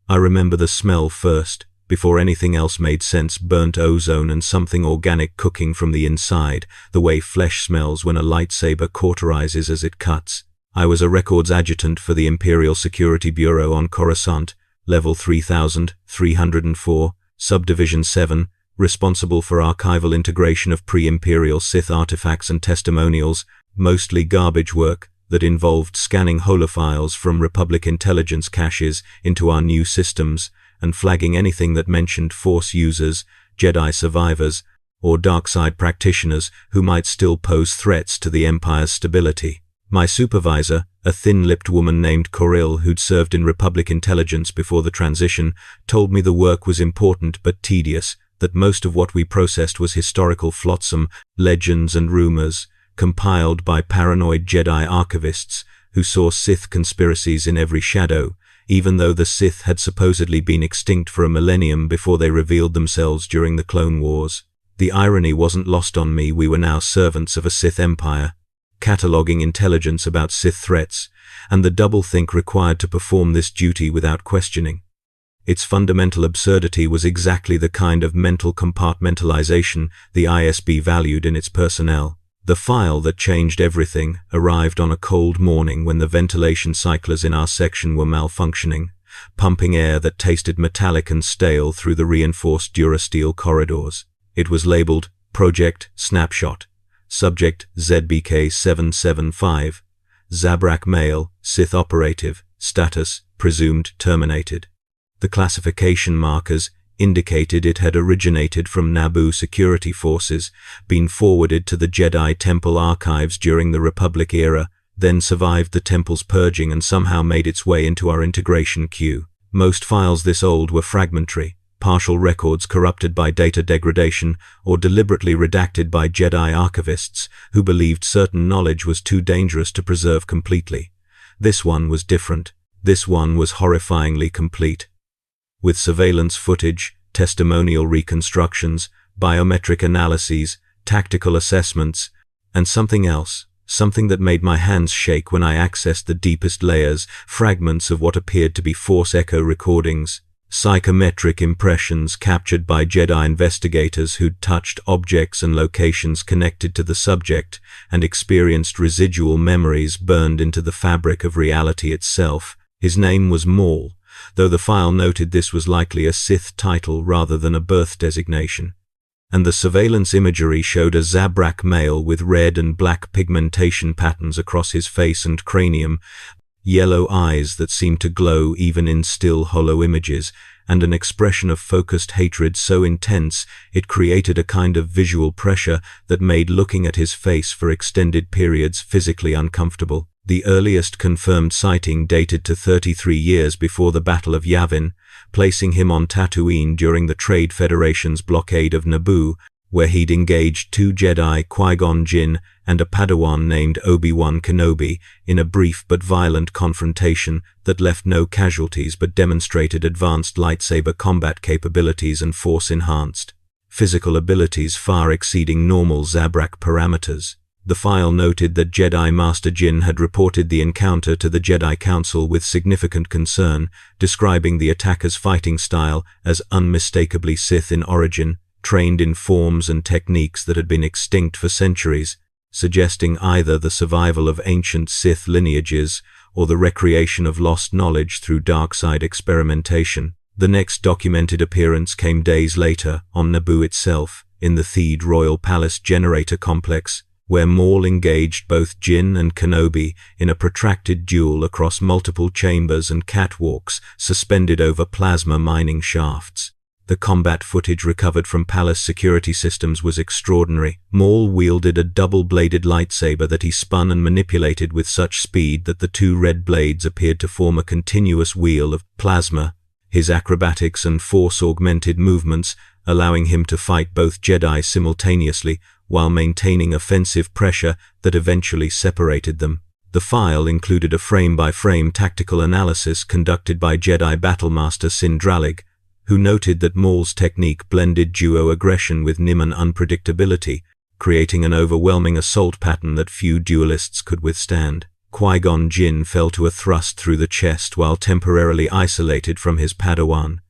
I remember the smell first, before anything else made sense: burnt ozone and something organic cooking from the inside, the way flesh smells when a lightsaber cauterizes as it cuts. I was a records adjutant for the Imperial Security Bureau on Coruscant, level 3304, subdivision 7, responsible for archival integration of pre-Imperial Sith artifacts and testimonials, mostly garbage work that involved scanning holophiles from Republic intelligence caches into our new systems and flagging anything that mentioned Force users, Jedi survivors, or dark side practitioners who might still pose threats to the Empire's stability. My supervisor, a thin-lipped woman named Coril who'd served in Republic intelligence before the transition, told me the work was important but tedious, that most of what we processed was historical flotsam, legends and rumors, compiled by paranoid Jedi archivists who saw Sith conspiracies in every shadow, even though the Sith had supposedly been extinct for a millennium before they revealed themselves during the Clone Wars. The irony wasn't lost on me. We were now servants of a Sith empire, cataloging intelligence about Sith threats, and the doublethink required to perform this duty without questioning. Its fundamental absurdity was exactly the kind of mental compartmentalization the ISB valued in its personnel. The file that changed everything arrived on a cold morning when the ventilation cyclers in our section were malfunctioning, pumping air that tasted metallic and stale through the reinforced Durasteel corridors. It was labeled Project Snapshot, Subject ZBK-775, Zabrak Male, Sith Operative, Status Presumed Terminated. The classification markers indicated it had originated from Naboo security forces, been forwarded to the Jedi Temple archives during the Republic era, then survived the Temple's purging and somehow made its way into our integration queue. Most files this old were fragmentary, partial records corrupted by data degradation or deliberately redacted by Jedi archivists who believed certain knowledge was too dangerous to preserve completely. This one was different. This one was horrifyingly complete. With surveillance footage, testimonial reconstructions, biometric analyses, tactical assessments, and something else, something that made my hands shake when I accessed the deepest layers, fragments of what appeared to be Force echo recordings, psychometric impressions captured by Jedi investigators who'd touched objects and locations connected to the subject and experienced residual memories burned into the fabric of reality itself. His name was Maul, though the file noted this was likely a Sith title rather than a birth designation. And the surveillance imagery showed a Zabrak male with red and black pigmentation patterns across his face and cranium, yellow eyes that seemed to glow even in still hollow images, and an expression of focused hatred so intense it created a kind of visual pressure that made looking at his face for extended periods physically uncomfortable. The earliest confirmed sighting dated to 33 years before the Battle of Yavin, placing him on Tatooine during the Trade Federation's blockade of Naboo, where he'd engaged 2 Jedi, Qui-Gon Jinn, and a Padawan named Obi-Wan Kenobi, in a brief but violent confrontation that left no casualties but demonstrated advanced lightsaber combat capabilities and Force-enhanced physical abilities far exceeding normal Zabrak parameters. The file noted that Jedi Master Jinn had reported the encounter to the Jedi Council with significant concern, describing the attacker's fighting style as unmistakably Sith in origin, trained in forms and techniques that had been extinct for centuries, suggesting either the survival of ancient Sith lineages or the recreation of lost knowledge through dark side experimentation. The next documented appearance came days later, on Naboo itself, in the Theed Royal Palace generator complex, where Maul engaged both Jinn and Kenobi in a protracted duel across multiple chambers and catwalks suspended over plasma mining shafts. The combat footage recovered from palace security systems was extraordinary. Maul wielded a double-bladed lightsaber that he spun and manipulated with such speed that the 2 red blades appeared to form a continuous wheel of plasma, his acrobatics and Force-augmented movements allowing him to fight both Jedi simultaneously while maintaining offensive pressure that eventually separated them. The file included a frame-by-frame tactical analysis conducted by Jedi Battlemaster Sindralig, who noted that Maul's technique blended duo aggression with Niman unpredictability, creating an overwhelming assault pattern that few duelists could withstand. Qui-Gon Jinn fell to a thrust through the chest while temporarily isolated from his Padawan,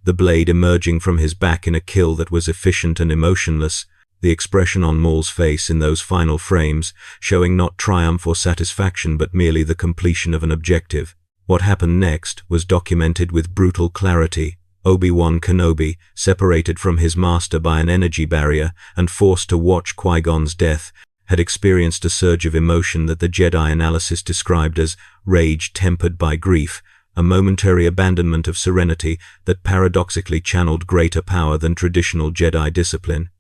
the blade emerging from his back in a kill that was efficient and emotionless, the expression on Maul's face in those final frames showing not triumph or satisfaction but merely the completion of an objective. What happened next was documented with brutal clarity. Obi-Wan Kenobi, separated from his master by an energy barrier and forced to watch Qui-Gon's death, had experienced a surge of emotion that the Jedi analysis described as rage tempered by grief, a momentary abandonment of serenity that paradoxically channeled greater power than traditional Jedi discipline.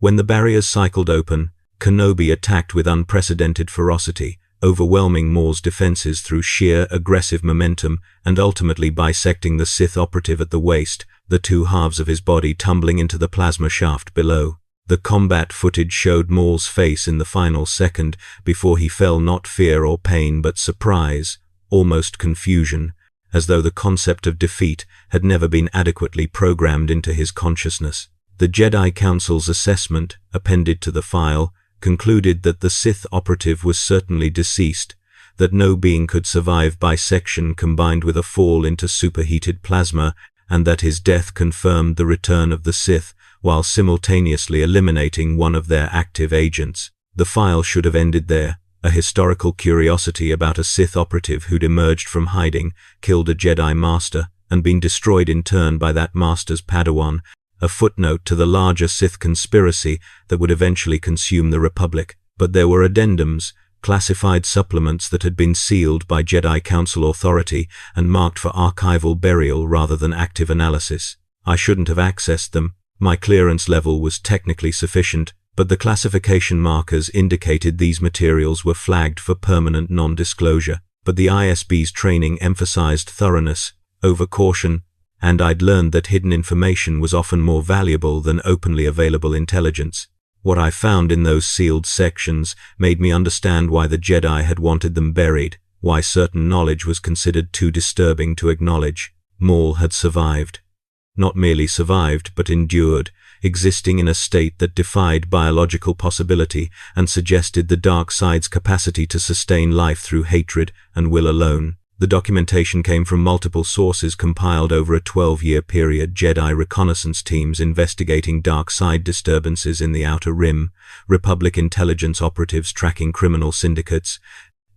When the barriers cycled open, Kenobi attacked with unprecedented ferocity, overwhelming Maul's defenses through sheer aggressive momentum and ultimately bisecting the Sith operative at the waist, the two halves of his body tumbling into the plasma shaft below. The combat footage showed Maul's face in the final second before he fell, not fear or pain but surprise, almost confusion, as though the concept of defeat had never been adequately programmed into his consciousness. The Jedi Council's assessment, appended to the file, concluded that the Sith operative was certainly deceased, that no being could survive bisection combined with a fall into superheated plasma, and that his death confirmed the return of the Sith, while simultaneously eliminating one of their active agents. The file should have ended there, a historical curiosity about a Sith operative who'd emerged from hiding, killed a Jedi Master, and been destroyed in turn by that Master's Padawan, a footnote to the larger Sith conspiracy that would eventually consume the Republic. But there were addendums, classified supplements that had been sealed by Jedi Council authority and marked for archival burial rather than active analysis. I shouldn't have accessed them. My clearance level was technically sufficient, but the classification markers indicated these materials were flagged for permanent non-disclosure. But the ISB's training emphasized thoroughness over caution, and I'd learned that hidden information was often more valuable than openly available intelligence. What I found in those sealed sections made me understand why the Jedi had wanted them buried, why certain knowledge was considered too disturbing to acknowledge. Maul had survived. Not merely survived, but endured, existing in a state that defied biological possibility and suggested the dark side's capacity to sustain life through hatred and will alone. The documentation came from multiple sources compiled over a 12-year period: Jedi reconnaissance teams investigating dark side disturbances in the Outer Rim, Republic intelligence operatives tracking criminal syndicates,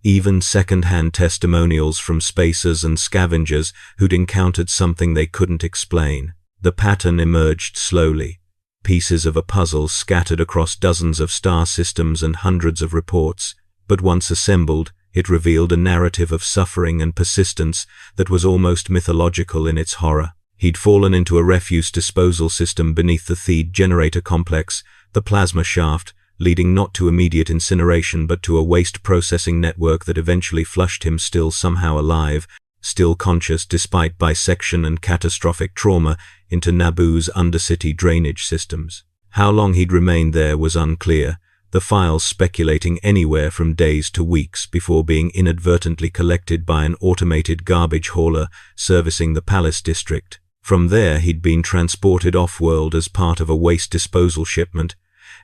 even second-hand testimonials from spacers and scavengers who'd encountered something they couldn't explain. The pattern emerged slowly. Pieces of a puzzle scattered across dozens of star systems and hundreds of reports, but once assembled, it revealed a narrative of suffering and persistence that was almost mythological in its horror. He'd fallen into a refuse disposal system beneath the Theed generator complex, the plasma shaft, leading not to immediate incineration but to a waste processing network that eventually flushed him, still somehow alive, still conscious despite bisection and catastrophic trauma, into Naboo's undercity drainage systems. How long he'd remained there was unclear, the files speculating anywhere from days to weeks before being inadvertently collected by an automated garbage hauler servicing the Palace District. From there he'd been transported off-world as part of a waste disposal shipment,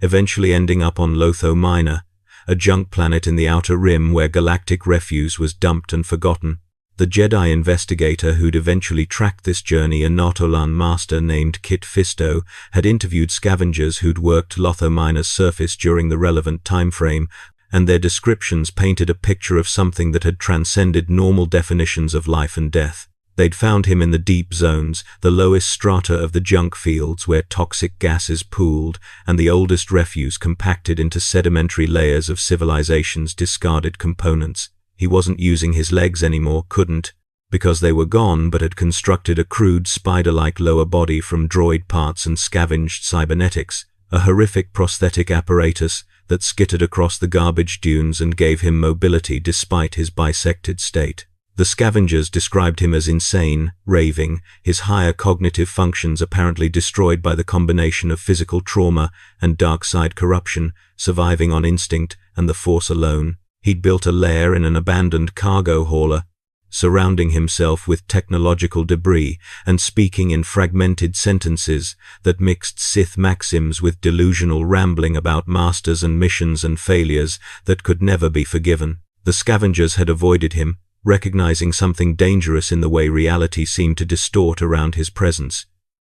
eventually ending up on Lotho Minor, a junk planet in the Outer Rim where galactic refuse was dumped and forgotten. The Jedi investigator who'd eventually tracked this journey, a Nautolan master named Kit Fisto, had interviewed scavengers who'd worked Lotho Minor's surface during the relevant time frame, and their descriptions painted a picture of something that had transcended normal definitions of life and death. They'd found him in the deep zones, the lowest strata of the junk fields where toxic gases pooled and the oldest refuse compacted into sedimentary layers of civilization's discarded components. He wasn't using his legs anymore, couldn't, because they were gone, but had constructed a crude spider-like lower body from droid parts and scavenged cybernetics, a horrific prosthetic apparatus that skittered across the garbage dunes and gave him mobility despite his bisected state. The scavengers described him as insane, raving, his higher cognitive functions apparently destroyed by the combination of physical trauma and dark side corruption, surviving on instinct and the Force alone. He'd built a lair in an abandoned cargo hauler, surrounding himself with technological debris and speaking in fragmented sentences that mixed Sith maxims with delusional rambling about masters and missions and failures that could never be forgiven. The scavengers had avoided him, recognizing something dangerous in the way reality seemed to distort around his presence.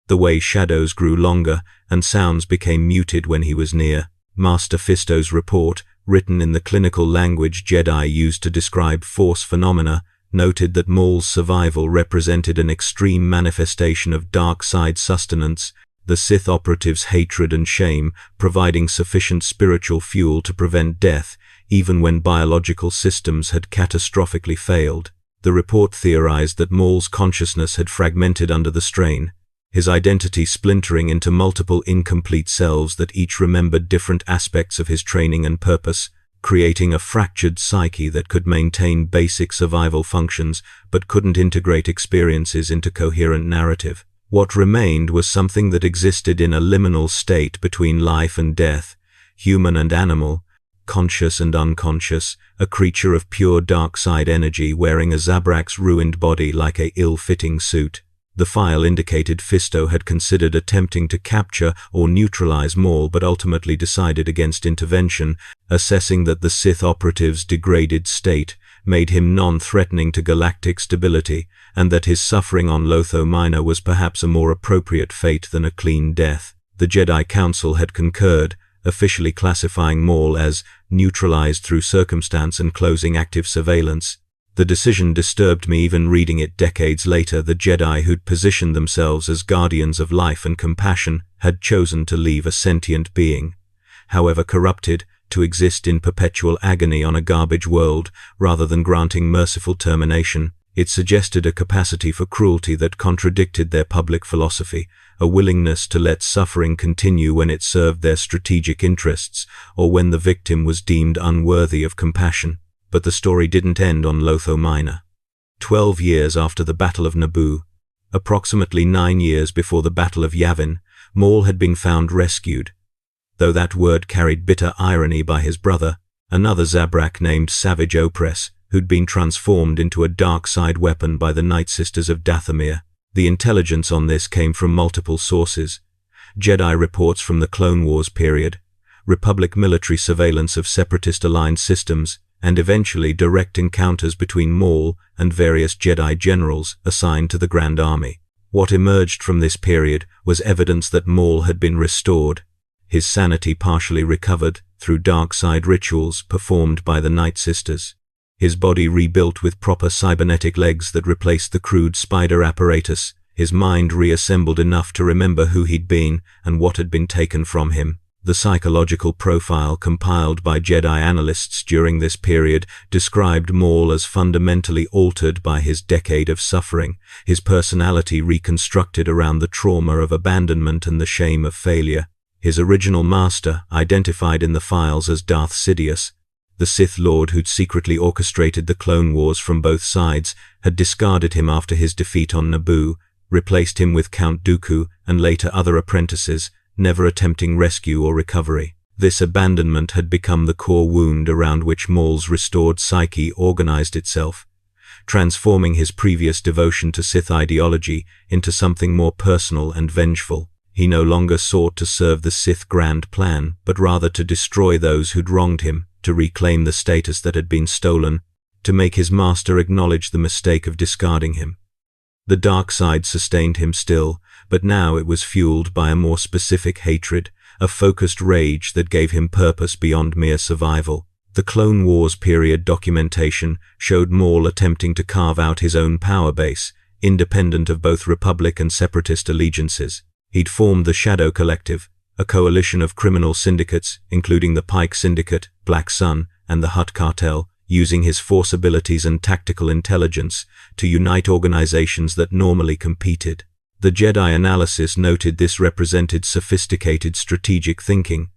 The way shadows grew longer and sounds became muted when he was near. Master Fisto's report, written in the clinical language Jedi used to describe Force phenomena, noted that Maul's survival represented an extreme manifestation of dark side sustenance, the Sith operative's hatred and shame providing sufficient spiritual fuel to prevent death, even when biological systems had catastrophically failed. The report theorized that Maul's consciousness had fragmented under the strain, his identity splintering into multiple incomplete selves that each remembered different aspects of his training and purpose, creating a fractured psyche that could maintain basic survival functions but couldn't integrate experiences into coherent narrative. What remained was something that existed in a liminal state between life and death, human and animal, conscious and unconscious, a creature of pure dark side energy wearing a Zabrak's ruined body like a ill-fitting suit. The file indicated Fisto had considered attempting to capture or neutralize Maul but ultimately decided against intervention, assessing that the Sith operative's degraded state made him non-threatening to galactic stability, and that his suffering on Lotho Minor was perhaps a more appropriate fate than a clean death. The Jedi Council had concurred, officially classifying Maul as neutralized through circumstance and closing active surveillance. The decision disturbed me even reading it decades later. The Jedi who'd positioned themselves as guardians of life and compassion had chosen to leave a sentient being, however corrupted, to exist in perpetual agony on a garbage world rather than granting merciful termination. It suggested a capacity for cruelty that contradicted their public philosophy, a willingness to let suffering continue when it served their strategic interests or when the victim was deemed unworthy of compassion. But the story didn't end on Lotho Minor. 12 years after the Battle of Naboo, approximately 9 years before the Battle of Yavin, Maul had been found rescued. Though that word carried bitter irony by his brother, another Zabrak named Savage Opress, who'd been transformed into a dark side weapon by the Night Sisters of Dathomir. The intelligence on this came from multiple sources: Jedi reports from the Clone Wars period, Republic military surveillance of separatist-aligned systems, and eventually direct encounters between Maul and various Jedi generals assigned to the Grand Army. What emerged from this period was evidence that Maul had been restored, his sanity partially recovered through dark side rituals performed by the Night Sisters, his body rebuilt with proper cybernetic legs that replaced the crude spider apparatus, his mind reassembled enough to remember who he'd been and what had been taken from him. The psychological profile compiled by Jedi analysts during this period described Maul as fundamentally altered by his decade of suffering, his personality reconstructed around the trauma of abandonment and the shame of failure. His original master, identified in the files as Darth Sidious, the Sith Lord who'd secretly orchestrated the Clone Wars from both sides, had discarded him after his defeat on Naboo, replaced him with Count Dooku and later other apprentices, never attempting rescue or recovery. This abandonment had become the core wound around which Maul's restored psyche organized itself, transforming his previous devotion to Sith ideology into something more personal and vengeful. He no longer sought to serve the Sith grand plan, but rather to destroy those who'd wronged him, to reclaim the status that had been stolen, to make his master acknowledge the mistake of discarding him. The dark side sustained him still, but now it was fueled by a more specific hatred, a focused rage that gave him purpose beyond mere survival. The Clone Wars period documentation showed Maul attempting to carve out his own power base, independent of both Republic and Separatist allegiances. He'd formed the Shadow Collective, a coalition of criminal syndicates, including the Pike Syndicate, Black Sun, and the Hutt Cartel, using his Force abilities and tactical intelligence to unite organizations that normally competed. The Jedi analysis noted this represented sophisticated strategic thinking,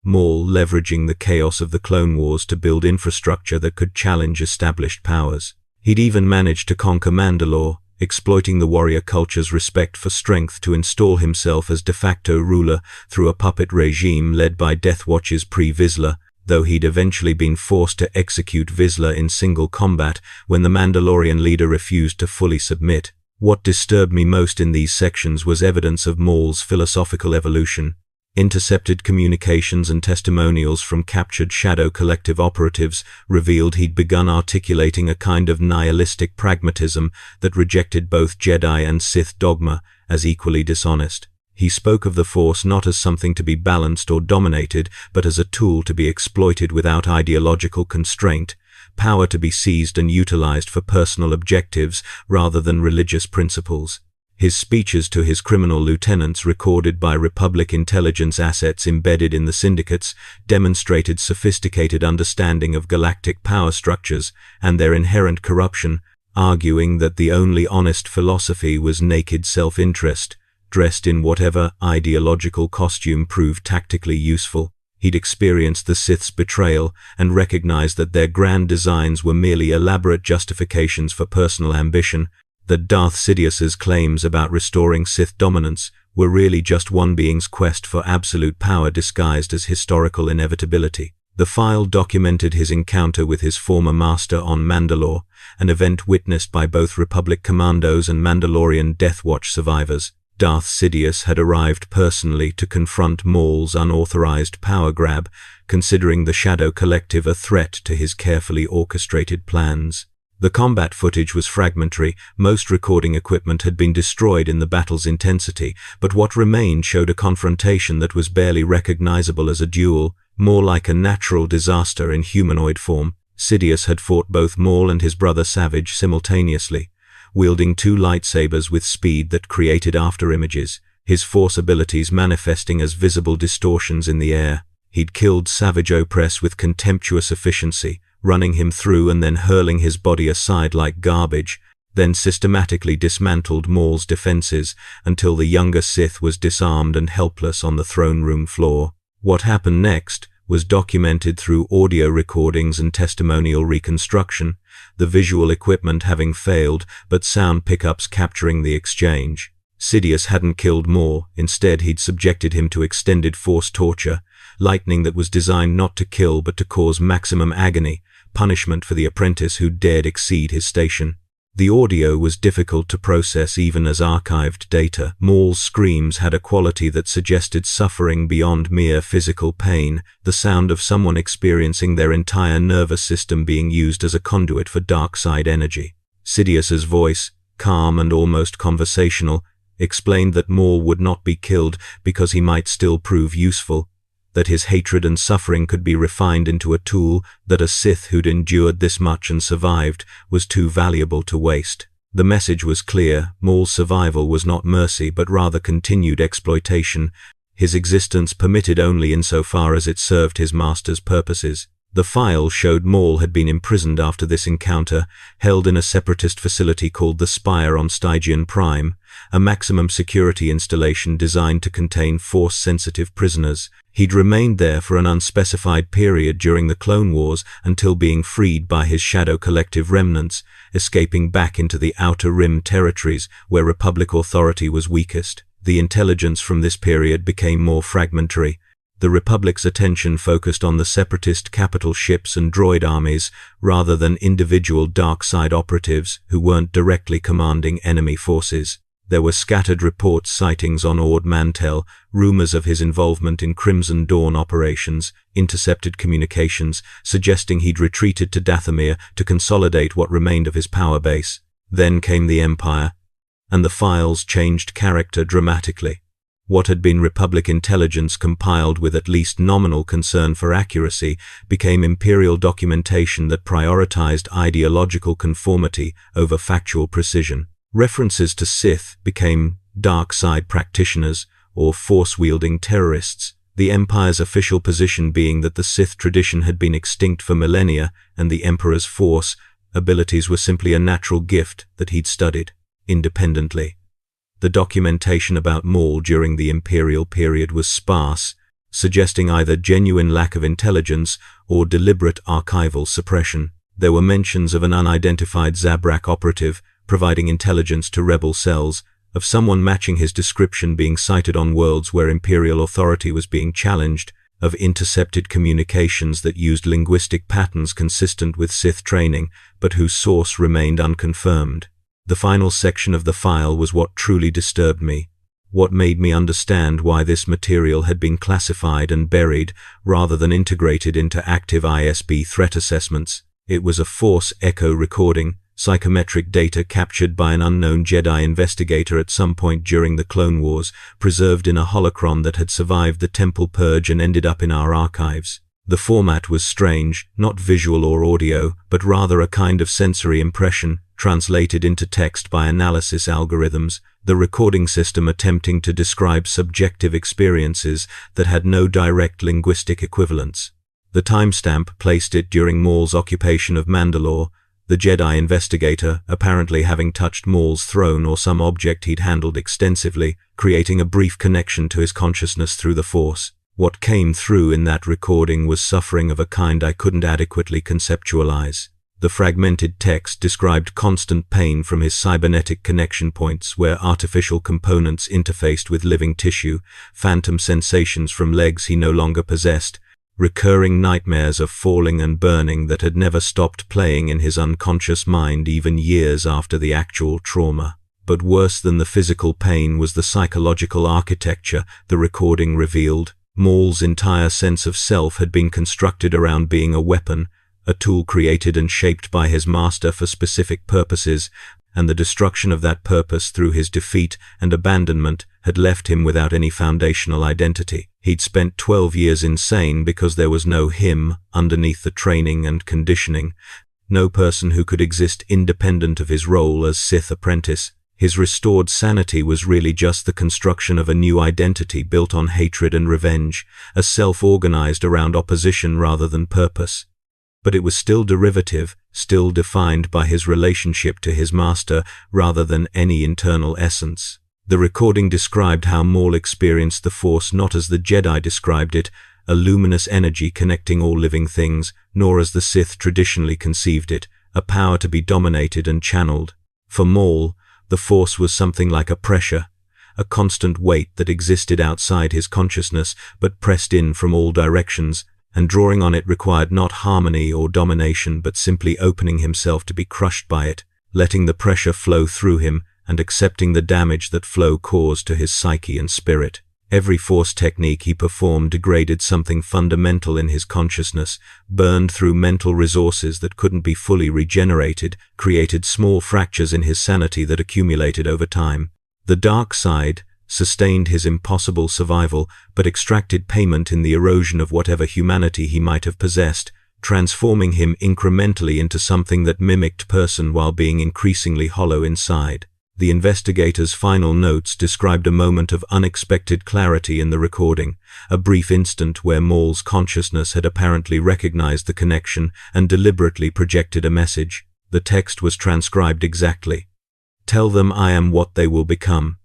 Maul leveraging the chaos of the Clone Wars to build infrastructure that could challenge established powers. He'd even managed to conquer Mandalore, exploiting the warrior culture's respect for strength to install himself as de facto ruler through a puppet regime led by Death Watch's Pre-Vizsla, though he'd eventually been forced to execute Vizsla in single combat when the Mandalorian leader refused to fully submit. What disturbed me most in these sections was evidence of Maul's philosophical evolution. Intercepted communications and testimonials from captured Shadow Collective operatives revealed he'd begun articulating a kind of nihilistic pragmatism that rejected both Jedi and Sith dogma as equally dishonest. He spoke of the Force not as something to be balanced or dominated, but as a tool to be exploited without ideological constraint, power to be seized and utilized for personal objectives rather than religious principles. His speeches to his criminal lieutenants, recorded by Republic intelligence assets embedded in the syndicates, demonstrated sophisticated understanding of galactic power structures and their inherent corruption, arguing that the only honest philosophy was naked self-interest, dressed in whatever ideological costume proved tactically useful. He'd experienced the Sith's betrayal and recognized that their grand designs were merely elaborate justifications for personal ambition, that Darth Sidious's claims about restoring Sith dominance were really just one being's quest for absolute power disguised as historical inevitability. The file documented his encounter with his former master on Mandalore, an event witnessed by both Republic commandos and Mandalorian Death Watch survivors. Darth Sidious had arrived personally to confront Maul's unauthorized power grab, considering the Shadow Collective a threat to his carefully orchestrated plans. The combat footage was fragmentary, most recording equipment had been destroyed in the battle's intensity, but what remained showed a confrontation that was barely recognizable as a duel, more like a natural disaster in humanoid form. Sidious had fought both Maul and his brother Savage simultaneously, wielding two lightsabers with speed that created afterimages, his Force abilities manifesting as visible distortions in the air. He'd killed Savage Opress with contemptuous efficiency, running him through and then hurling his body aside like garbage, then systematically dismantled Maul's defenses until the younger Sith was disarmed and helpless on the throne room floor. What happened next was documented through audio recordings and testimonial reconstruction, the visual equipment having failed, but sound pickups capturing the exchange. Sidious hadn't killed Maul, instead he'd subjected him to extended Force torture, lightning that was designed not to kill but to cause maximum agony, punishment for the apprentice who dared exceed his station. The audio was difficult to process even as archived data. Maul's screams had a quality that suggested suffering beyond mere physical pain, the sound of someone experiencing their entire nervous system being used as a conduit for dark side energy. Sidious's voice, calm and almost conversational, explained that Maul would not be killed because he might still prove useful, that his hatred and suffering could be refined into a tool, that a Sith who'd endured this much and survived was too valuable to waste. The message was clear: Maul's survival was not mercy but rather continued exploitation, his existence permitted only insofar as it served his master's purposes. The file showed Maul had been imprisoned after this encounter, held in a separatist facility called the Spire on Stygian Prime, a maximum security installation designed to contain Force-sensitive prisoners. He'd remained there for an unspecified period during the Clone Wars until being freed by his Shadow Collective remnants, escaping back into the Outer Rim territories where Republic authority was weakest. The intelligence from this period became more fragmentary. The Republic's attention focused on the separatist capital ships and droid armies rather than individual dark side operatives who weren't directly commanding enemy forces. There were scattered reports, sightings on Ord Mantell, rumors of his involvement in Crimson Dawn operations, intercepted communications suggesting he'd retreated to Dathomir to consolidate what remained of his power base. Then came the Empire, and the files changed character dramatically. What had been Republic intelligence compiled with at least nominal concern for accuracy became Imperial documentation that prioritized ideological conformity over factual precision. References to Sith became dark side practitioners or Force-wielding terrorists, the Empire's official position being that the Sith tradition had been extinct for millennia and the Emperor's Force abilities were simply a natural gift that he'd studied independently. The documentation about Maul during the Imperial period was sparse, suggesting either genuine lack of intelligence or deliberate archival suppression. There were mentions of an unidentified Zabrak operative providing intelligence to rebel cells, of someone matching his description being sighted on worlds where Imperial authority was being challenged, of intercepted communications that used linguistic patterns consistent with Sith training, but whose source remained unconfirmed. The final section of the file was what truly disturbed me. What made me understand why this material had been classified and buried rather than integrated into active ISB threat assessments. It was a Force echo recording, psychometric data captured by an unknown Jedi investigator at some point during the Clone Wars, preserved in a holocron that had survived the Temple Purge and ended up in our archives. The format was strange, not visual or audio, but rather a kind of sensory impression, translated into text by analysis algorithms, the recording system attempting to describe subjective experiences that had no direct linguistic equivalents. The timestamp placed it during Maul's occupation of Mandalore, the Jedi investigator apparently having touched Maul's throne or some object he'd handled extensively, creating a brief connection to his consciousness through the Force. What came through in that recording was suffering of a kind I couldn't adequately conceptualize. The fragmented text described constant pain from his cybernetic connection points where artificial components interfaced with living tissue, phantom sensations from legs he no longer possessed, recurring nightmares of falling and burning that had never stopped playing in his unconscious mind even years after the actual trauma. But worse than the physical pain was the psychological architecture the recording revealed. Maul's entire sense of self had been constructed around being a weapon, a tool created and shaped by his master for specific purposes, and the destruction of that purpose through his defeat and abandonment had left him without any foundational identity. He'd spent 12 years insane because there was no him underneath the training and conditioning, no person who could exist independent of his role as Sith apprentice. His restored sanity was really just the construction of a new identity built on hatred and revenge, a self organized around opposition rather than purpose. But it was still derivative, still defined by his relationship to his master rather than any internal essence. The recording described how Maul experienced the Force not as the Jedi described it, a luminous energy connecting all living things, nor as the Sith traditionally conceived it, a power to be dominated and channeled. For Maul, the Force was something like a pressure, a constant weight that existed outside his consciousness but pressed in from all directions, and drawing on it required not harmony or domination but simply opening himself to be crushed by it, letting the pressure flow through him and accepting the damage that flow caused to his psyche and spirit. Every Force technique he performed degraded something fundamental in his consciousness, burned through mental resources that couldn't be fully regenerated, created small fractures in his sanity that accumulated over time. The dark side sustained his impossible survival, but extracted payment in the erosion of whatever humanity he might have possessed, transforming him incrementally into something that mimicked person while being increasingly hollow inside. The investigator's final notes described a moment of unexpected clarity in the recording, a brief instant where Maul's consciousness had apparently recognized the connection and deliberately projected a message. The text was transcribed exactly. Tell them I am what they will become.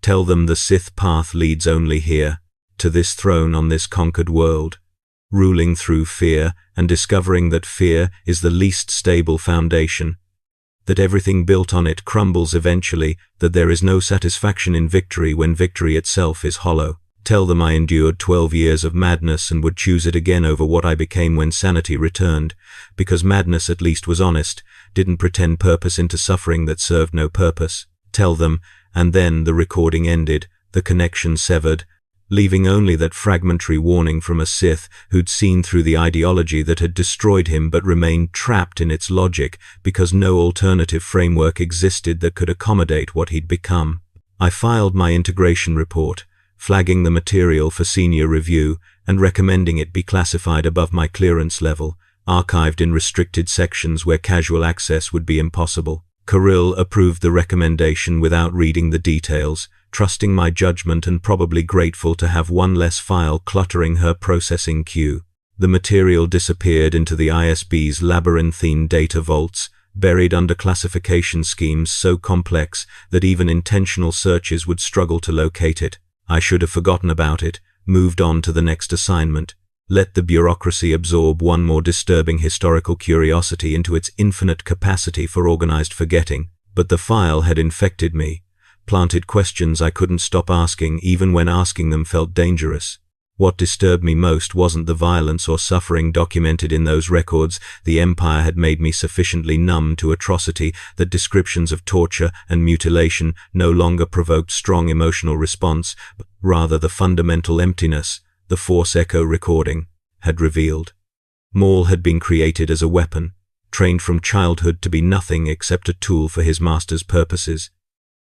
Tell them the Sith path leads only here, to this throne on this conquered world. Ruling through fear and discovering that fear is the least stable foundation, that everything built on it crumbles eventually, that there is no satisfaction in victory when victory itself is hollow. Tell them I endured 12 years of madness and would choose it again over what I became when sanity returned, because madness at least was honest, didn't pretend purpose into suffering that served no purpose. Tell them, and then the recording ended, the connection severed, leaving only that fragmentary warning from a Sith who'd seen through the ideology that had destroyed him but remained trapped in its logic because no alternative framework existed that could accommodate what he'd become. I filed my integration report, flagging the material for senior review and recommending it be classified above my clearance level, archived in restricted sections where casual access would be impossible. Kirill approved the recommendation without reading the details, trusting my judgment and probably grateful to have one less file cluttering her processing queue. The material disappeared into the ISB's labyrinthine data vaults, buried under classification schemes so complex that even intentional searches would struggle to locate it. I should have forgotten about it, moved on to the next assignment, let the bureaucracy absorb one more disturbing historical curiosity into its infinite capacity for organized forgetting. But the file had infected me, planted questions I couldn't stop asking even when asking them felt dangerous. What disturbed me most wasn't the violence or suffering documented in those records. The Empire had made me sufficiently numb to atrocity that descriptions of torture and mutilation no longer provoked strong emotional response, but rather the fundamental emptiness the Force Echo recording had revealed. Maul had been created as a weapon, trained from childhood to be nothing except a tool for his master's purposes.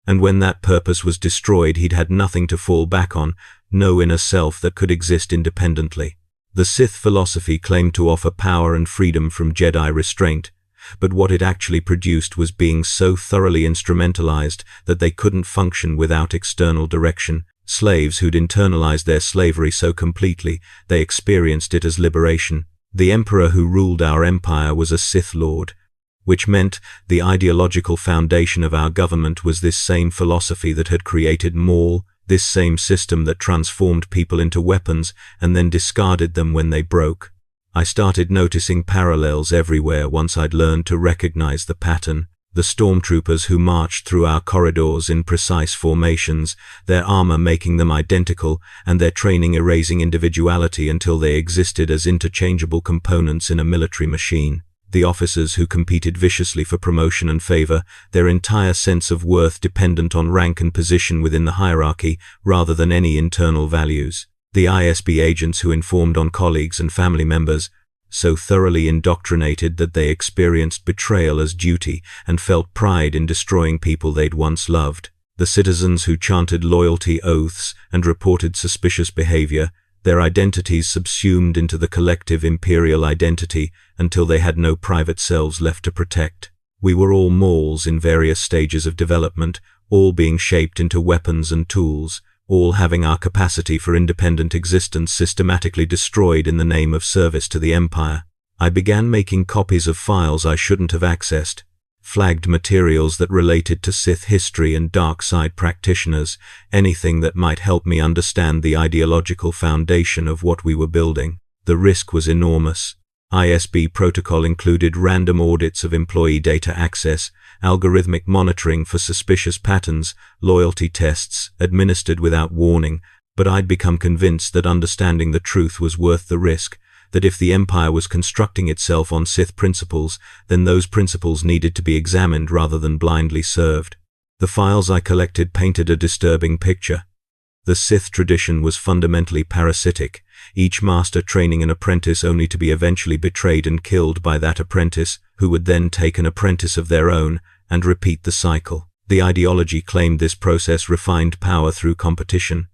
And when that purpose was destroyed, he'd had nothing to fall back on, no inner self that could exist independently. The Sith philosophy claimed to offer power and freedom from Jedi restraint, but what it actually produced was beings so thoroughly instrumentalized that they couldn't function without external direction, slaves who'd internalized their slavery so completely they experienced it as liberation. The Emperor who ruled our empire was a Sith Lord, which meant the ideological foundation of our government was this same philosophy that had created Maul, this same system that transformed people into weapons and then discarded them when they broke. I started noticing parallels everywhere once I'd learned to recognize the pattern. The stormtroopers who marched through our corridors in precise formations, their armor making them identical and their training erasing individuality until they existed as interchangeable components in a military machine. The officers who competed viciously for promotion and favor, their entire sense of worth dependent on rank and position within the hierarchy rather than any internal values. The ISB agents who informed on colleagues and family members, so thoroughly indoctrinated that they experienced betrayal as duty and felt pride in destroying people they'd once loved. The citizens who chanted loyalty oaths and reported suspicious behavior, their identities subsumed into the collective imperial identity until they had no private selves left to protect. We were all Mauls in various stages of development, all being shaped into weapons and tools, all having our capacity for independent existence systematically destroyed in the name of service to the Empire. I began making copies of files I shouldn't have accessed, flagged materials that related to Sith history and dark side practitioners, anything that might help me understand the ideological foundation of what we were building. The risk was enormous. ISB protocol included random audits of employee data access, algorithmic monitoring for suspicious patterns, loyalty tests administered without warning, but I'd become convinced that understanding the truth was worth the risk, that if the Empire was constructing itself on Sith principles, then those principles needed to be examined rather than blindly served. The files I collected painted a disturbing picture. The Sith tradition was fundamentally parasitic, each master training an apprentice only to be eventually betrayed and killed by that apprentice, who would then take an apprentice of their own and repeat the cycle. The ideology claimed this process refined power through competition,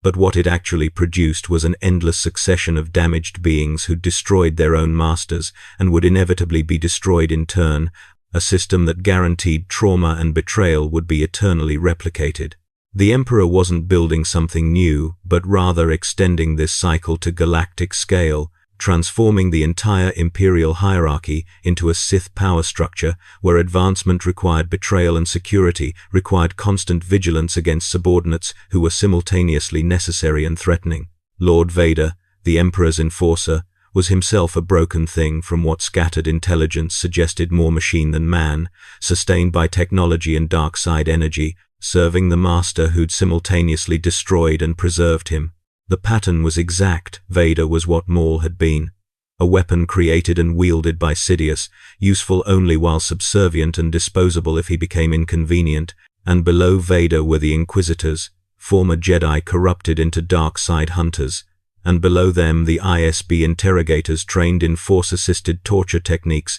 but what it actually produced was an endless succession of damaged beings who destroyed their own masters and would inevitably be destroyed in turn, a system that guaranteed trauma and betrayal would be eternally replicated. The Emperor wasn't building something new, but rather extending this cycle to galactic scale, transforming the entire imperial hierarchy into a Sith power structure where advancement required betrayal and security required constant vigilance against subordinates who were simultaneously necessary and threatening. Lord Vader, the Emperor's enforcer, was himself a broken thing from what scattered intelligence suggested more machine than man, sustained by technology and dark side energy, serving the master who'd simultaneously destroyed and preserved him. The pattern was exact. Vader was what Maul had been, a weapon created and wielded by Sidious, useful only while subservient and disposable if he became inconvenient, and below Vader were the Inquisitors, former Jedi corrupted into dark side hunters, and below them the ISB interrogators trained in force-assisted torture techniques,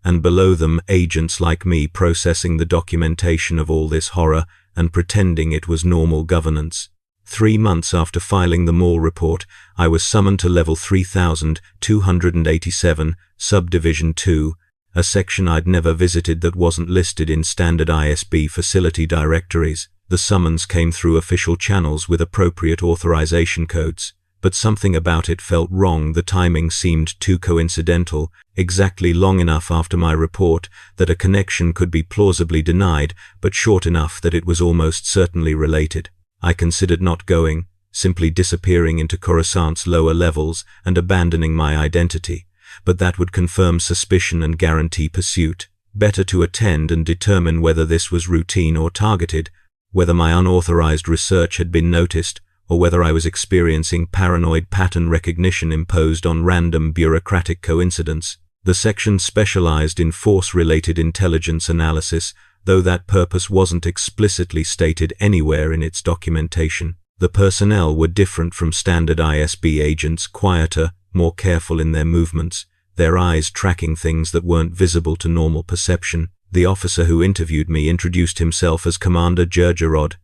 and below them agents like me processing the documentation of all this horror and pretending it was normal governance. 3 months after filing the Maul report, I was summoned to level 3287, Subdivision 2, a section I'd never visited that wasn't listed in standard ISB facility directories. The summons came through official channels with appropriate authorization codes, but something about it felt wrong. The timing seemed too coincidental, exactly long enough after my report that a connection could be plausibly denied, but short enough that it was almost certainly related. I considered not going, simply disappearing into Coruscant's lower levels and abandoning my identity, but that would confirm suspicion and guarantee pursuit. Better to attend and determine whether this was routine or targeted, whether my unauthorized research had been noticed, or whether I was experiencing paranoid pattern recognition imposed on random bureaucratic coincidence. The section specialized in force-related intelligence analysis, though that purpose wasn't explicitly stated anywhere in its documentation. The personnel were different from standard ISB agents, quieter, more careful in their movements, their eyes tracking things that weren't visible to normal perception. The officer who interviewed me introduced himself as Commander Gergerod,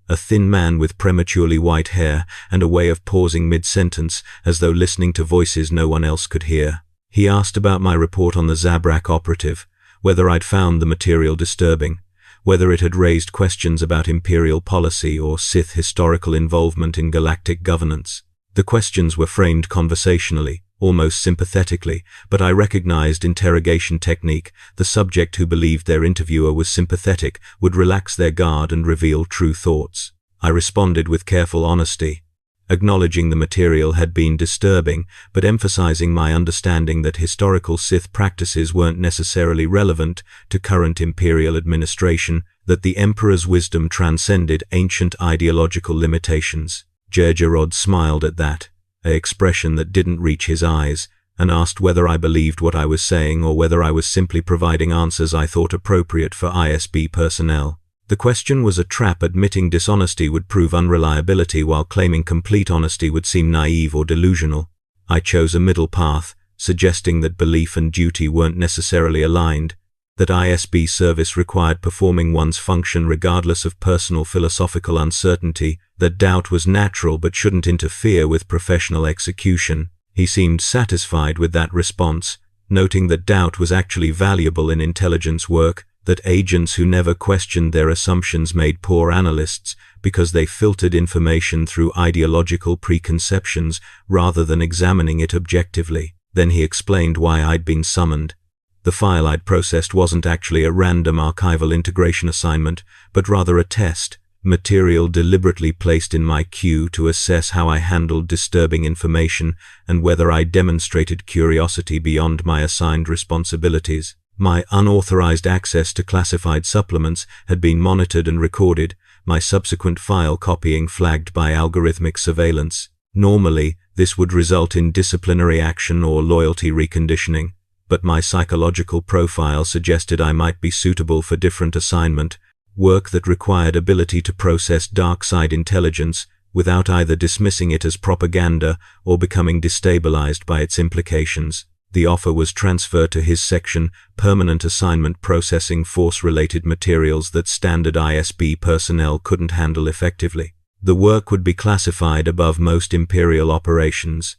a thin man with prematurely white hair and a way of pausing mid-sentence as though listening to voices no one else could hear. He asked about my report on the Zabrak operative, whether I'd found the material disturbing, whether it had raised questions about Imperial policy or Sith historical involvement in galactic governance. The questions were framed conversationally, almost sympathetically, but I recognized interrogation technique. The subject who believed their interviewer was sympathetic would relax their guard and reveal true thoughts. I responded with careful honesty, acknowledging the material had been disturbing, but emphasizing my understanding that historical Sith practices weren't necessarily relevant to current Imperial administration, that the Emperor's wisdom transcended ancient ideological limitations. Gergerod smiled at that, an expression that didn't reach his eyes, and asked whether I believed what I was saying or whether I was simply providing answers I thought appropriate for ISB personnel. The question was a trap. Admitting dishonesty would prove unreliability, while claiming complete honesty would seem naive or delusional. I chose a middle path, suggesting that belief and duty weren't necessarily aligned, that ISB service required performing one's function regardless of personal philosophical uncertainty, that doubt was natural but shouldn't interfere with professional execution. He seemed satisfied with that response, noting that doubt was actually valuable in intelligence work, that agents who never questioned their assumptions made poor analysts because they filtered information through ideological preconceptions rather than examining it objectively. Then he explained why I'd been summoned. The file I'd processed wasn't actually a random archival integration assignment, but rather a test, material deliberately placed in my queue to assess how I handled disturbing information and whether I demonstrated curiosity beyond my assigned responsibilities. My unauthorized access to classified supplements had been monitored and recorded, my subsequent file copying flagged by algorithmic surveillance. Normally, this would result in disciplinary action or loyalty reconditioning, but my psychological profile suggested I might be suitable for different assignment, work that required ability to process dark side intelligence without either dismissing it as propaganda or becoming destabilized by its implications. The offer was transferred to his section, permanent assignment, processing force-related materials that standard ISB personnel couldn't handle effectively. The work would be classified above most Imperial operations.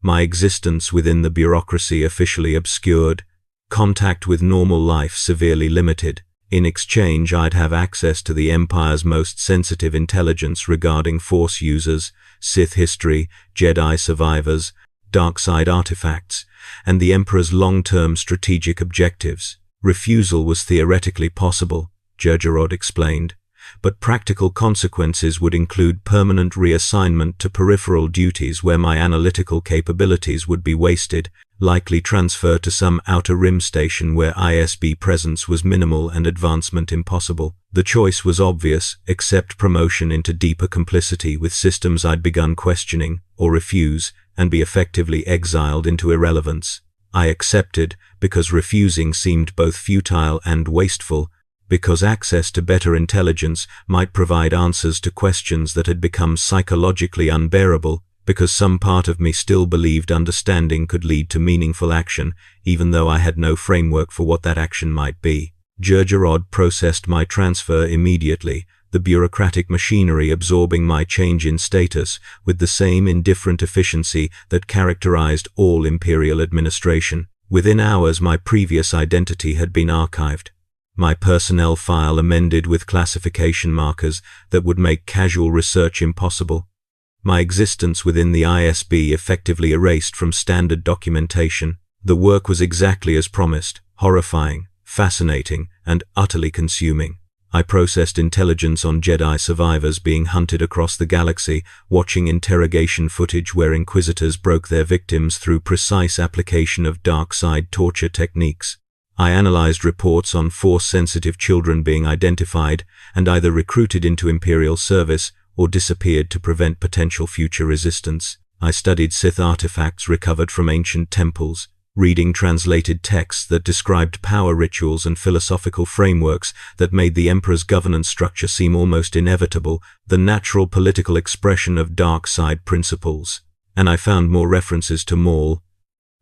My existence within the bureaucracy officially obscured, contact with normal life severely limited. In exchange, I'd have access to the Empire's most sensitive intelligence regarding Force users, Sith history, Jedi survivors, dark side artifacts, and the Emperor's long-term strategic objectives. Refusal was theoretically possible, Gergerod explained, but practical consequences would include permanent reassignment to peripheral duties where my analytical capabilities would be wasted, likely transfer to some outer rim station where ISB presence was minimal and advancement impossible. The choice was obvious: accept promotion into deeper complicity with systems I'd begun questioning, or refuse, and be effectively exiled into irrelevance. I accepted, because refusing seemed both futile and wasteful, because access to better intelligence might provide answers to questions that had become psychologically unbearable, because some part of me still believed understanding could lead to meaningful action, even though I had no framework for what that action might be. Gergerod processed my transfer immediately, the bureaucratic machinery absorbing my change in status with the same indifferent efficiency that characterized all Imperial administration. Within hours, my previous identity had been archived, my personnel file amended with classification markers that would make casual research impossible, my existence within the ISB effectively erased from standard documentation. The work was exactly as promised: horrifying, fascinating, and utterly consuming. I processed intelligence on Jedi survivors being hunted across the galaxy, watching interrogation footage where Inquisitors broke their victims through precise application of dark side torture techniques. I analyzed reports on Force-sensitive children being identified and either recruited into Imperial service or disappeared to prevent potential future resistance. I studied Sith artifacts recovered from ancient temples, reading translated texts that described power rituals and philosophical frameworks that made the Emperor's governance structure seem almost inevitable, the natural political expression of dark side principles. And I found more references to Maul,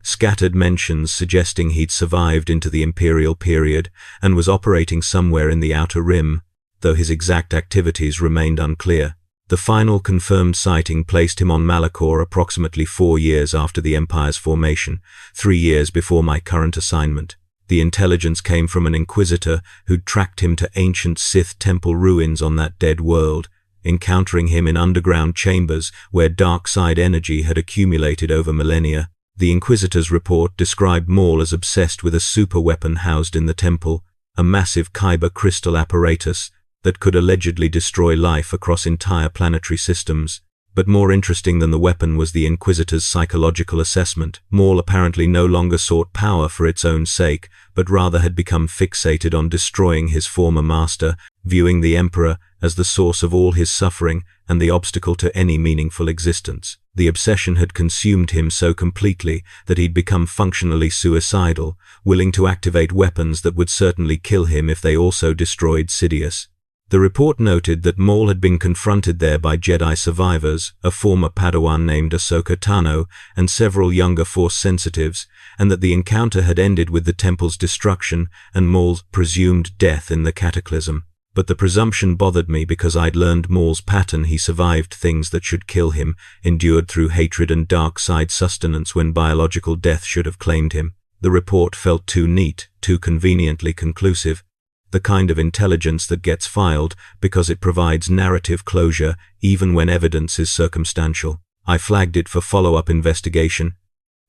scattered mentions suggesting he'd survived into the Imperial period and was operating somewhere in the Outer Rim, though his exact activities remained unclear. The final confirmed sighting placed him on Malachor approximately 4 years after the Empire's formation, 3 years before my current assignment. The intelligence came from an Inquisitor who'd tracked him to ancient Sith temple ruins on that dead world, encountering him in underground chambers where dark side energy had accumulated over millennia. The Inquisitor's report described Maul as obsessed with a superweapon housed in the temple, a massive kyber crystal apparatus that could allegedly destroy life across entire planetary systems. But more interesting than the weapon was the Inquisitor's psychological assessment. Maul apparently no longer sought power for its own sake, but rather had become fixated on destroying his former master, viewing the Emperor as the source of all his suffering and the obstacle to any meaningful existence. The obsession had consumed him so completely that he'd become functionally suicidal, willing to activate weapons that would certainly kill him if they also destroyed Sidious. The report noted that Maul had been confronted there by Jedi survivors, a former Padawan named Ahsoka Tano, and several younger Force sensitives, and that the encounter had ended with the temple's destruction and Maul's presumed death in the cataclysm. But the presumption bothered me because I'd learned Maul's pattern. He survived things that should kill him, endured through hatred and dark side sustenance when biological death should have claimed him. The report felt too neat, too conveniently conclusive. The kind of intelligence that gets filed because it provides narrative closure even when evidence is circumstantial. I flagged it for follow-up investigation,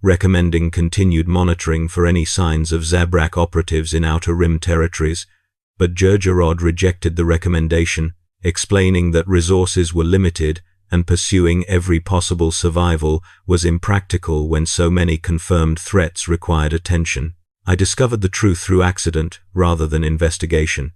recommending continued monitoring for any signs of Zabrak operatives in Outer Rim territories, but Jerjerrod rejected the recommendation, explaining that resources were limited and pursuing every possible survival was impractical when so many confirmed threats required attention. I discovered the truth through accident rather than investigation.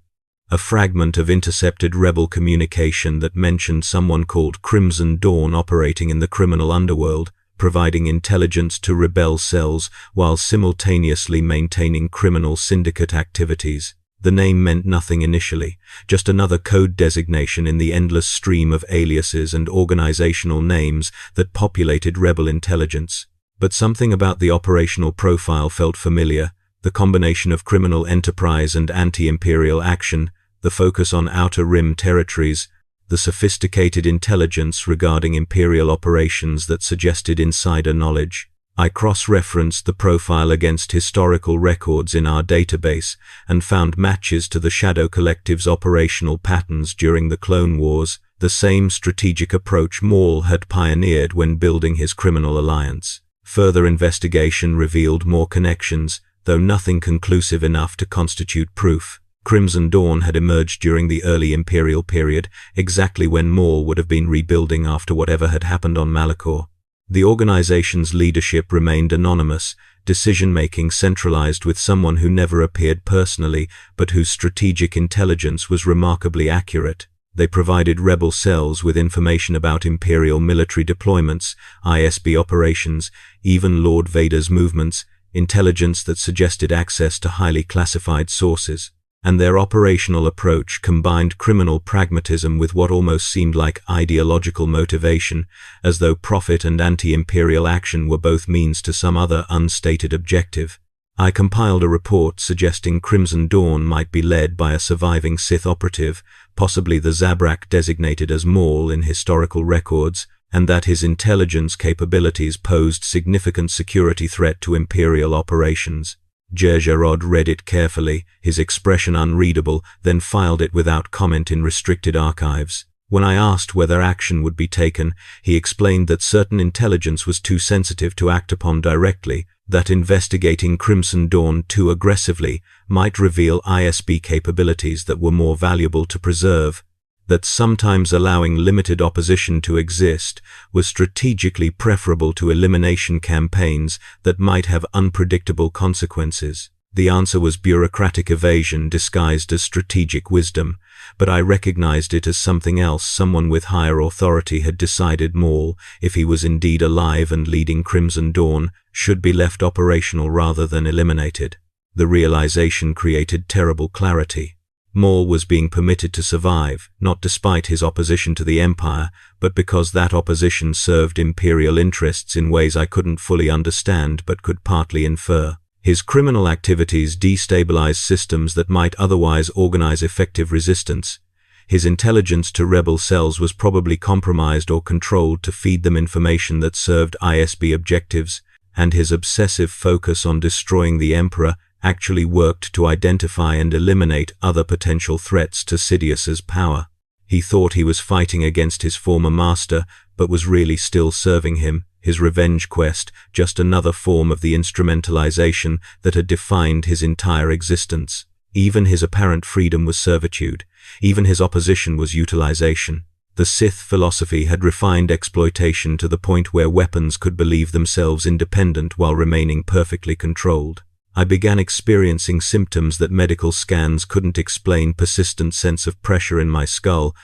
A fragment of intercepted rebel communication that mentioned someone called Crimson Dawn operating in the criminal underworld, providing intelligence to rebel cells while simultaneously maintaining criminal syndicate activities. The name meant nothing initially, just another code designation in the endless stream of aliases and organizational names that populated rebel intelligence. But something about the operational profile felt familiar, the combination of criminal enterprise and anti-imperial action, the focus on Outer Rim territories, the sophisticated intelligence regarding imperial operations that suggested insider knowledge. I cross-referenced the profile against historical records in our database and found matches to the Shadow Collective's operational patterns during the Clone Wars, the same strategic approach Maul had pioneered when building his criminal alliance. Further investigation revealed more connections, though nothing conclusive enough to constitute proof. Crimson Dawn had emerged during the early Imperial period, exactly when Maul would have been rebuilding after whatever had happened on Malachor. The organization's leadership remained anonymous, decision-making centralized with someone who never appeared personally, but whose strategic intelligence was remarkably accurate. They provided rebel cells with information about Imperial military deployments, ISB operations, even Lord Vader's movements, intelligence that suggested access to highly classified sources. And their operational approach combined criminal pragmatism with what almost seemed like ideological motivation, as though profit and anti-imperial action were both means to some other unstated objective. I compiled a report suggesting Crimson Dawn might be led by a surviving Sith operative, possibly the Zabrak designated as Maul in historical records, and that his intelligence capabilities posed significant security threat to Imperial operations. Jerjerrod read it carefully, his expression unreadable, then filed it without comment in restricted archives. When I asked whether action would be taken, he explained that certain intelligence was too sensitive to act upon directly, that investigating Crimson Dawn too aggressively might reveal ISB capabilities that were more valuable to preserve, that sometimes allowing limited opposition to exist was strategically preferable to elimination campaigns that might have unpredictable consequences. The answer was bureaucratic evasion disguised as strategic wisdom, but I recognized it as something else. Someone with higher authority had decided Maul, if he was indeed alive and leading Crimson Dawn, should be left operational rather than eliminated. The realization created terrible clarity. Maul was being permitted to survive, not despite his opposition to the Empire, but because that opposition served Imperial interests in ways I couldn't fully understand but could partly infer. His criminal activities destabilized systems that might otherwise organize effective resistance. His intelligence to rebel cells was probably compromised or controlled to feed them information that served ISB objectives, and his obsessive focus on destroying the Emperor actually worked to identify and eliminate other potential threats to Sidious's power. He thought he was fighting against his former master, but was really still serving him. His revenge quest, just another form of the instrumentalization that had defined his entire existence. Even his apparent freedom was servitude. Even his opposition was utilization. The Sith philosophy had refined exploitation to the point where weapons could believe themselves independent while remaining perfectly controlled. I began experiencing symptoms that medical scans couldn't explain: persistent sense of pressure in my skull,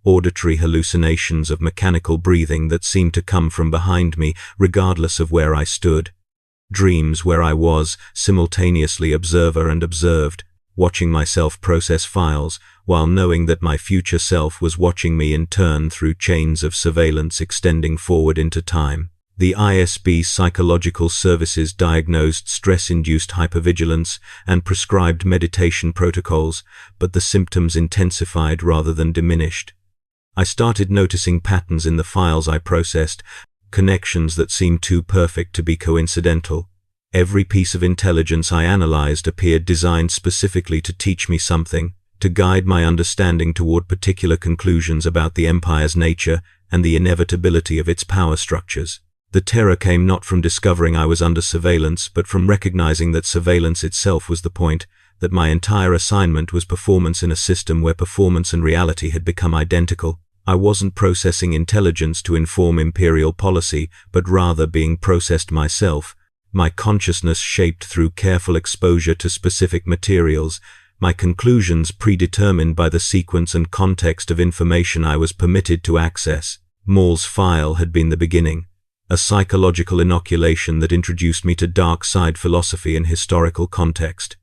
auditory hallucinations of mechanical breathing that seemed to come from behind me, regardless of where I stood. Dreams where I was simultaneously observer and observed, watching myself process files, while knowing that my future self was watching me in turn through chains of surveillance extending forward into time. The ISB Psychological Services diagnosed stress-induced hypervigilance and prescribed meditation protocols, but the symptoms intensified rather than diminished. I started noticing patterns in the files I processed, connections that seemed too perfect to be coincidental. Every piece of intelligence I analyzed appeared designed specifically to teach me something, to guide my understanding toward particular conclusions about the Empire's nature and the inevitability of its power structures. The terror came not from discovering I was under surveillance, but from recognizing that surveillance itself was the point, that my entire assignment was performance in a system where performance and reality had become identical. I wasn't processing intelligence to inform Imperial policy, but rather being processed myself, my consciousness shaped through careful exposure to specific materials, my conclusions predetermined by the sequence and context of information I was permitted to access. Maul's file had been the beginning, a psychological inoculation that introduced me to dark side philosophy and historical context,